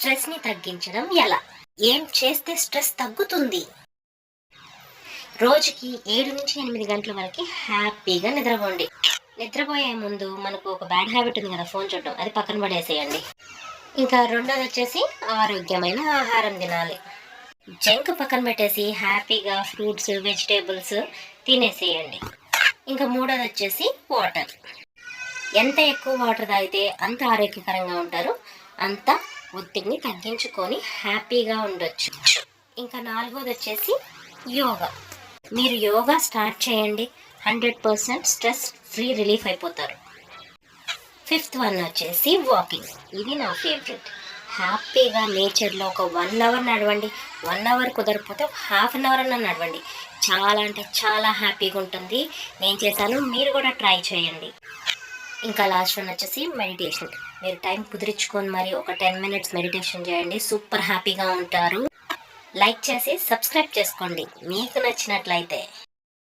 Stress ని తగ్గించడం ఎలా? ఏం చేస్తే స్ట్రెస్ తగ్గుతుంది? రోజుకి 7 నుంచి 8 గంటల వరకు హ్యాపీగా నిద్రపోండి. నిద్రపోయే ముందు మనకు ఒక బ్యాడ్ హ్యాబిట్ ఉంది కదా, ఫోన్ చూడటం. అది పక్కన పడేసేయండి. ఇంకా రెండోది వచ్చేసి ఆరోగ్యమైన ఆహారం తినాలి. జంక్ పక్కన పెట్టేసి హ్యాపీగా ఫ్రూట్స్, వెజిటేబుల్స్ తినేసేయండి. ఇంకా మూడోది వచ్చేసి వాటర్. ఎంత ఎక్కువ వాటర్ తాగితే అంత ఆరోగ్యకరంగా ఉంటారు, అంత ఒత్తిడిని తగ్గించుకొని హ్యాపీగా ఉండొచ్చు. ఇంకా నాలుగోది వచ్చేసి యోగా. మీరు యోగా స్టార్ట్ చేయండి, 100% స్ట్రెస్ ఫ్రీ రిలీఫ్ అయిపోతారు. ఫిఫ్త్ వన్ వచ్చేసి వాకింగ్. ఇది నా ఫేవరెట్. హ్యాపీగా నేచర్లో ఒక 1 అవర్ నడవండి. 1 అవర్ కుదరకపోతే హాఫ్ అన్ అవర్ అన్నా నడవండి. చాలా అంటే చాలా హ్యాపీగా ఉంటుంది. నేను చేశాను, మీరు కూడా ట్రై చేయండి. ఇంకా లాస్ట్ వన్ వచ్చేసి మెడిటేషన్. మీరు టైం కుదిరించుకొని మరి ఒక 10 మినిట్స్ మెడిటేషన్ చేయండి, సూపర్ హ్యాపీగా ఉంటారు. లైక్ చేసి సబ్స్క్రైబ్ చేసుకోండి మీకు నచ్చినట్లయితే.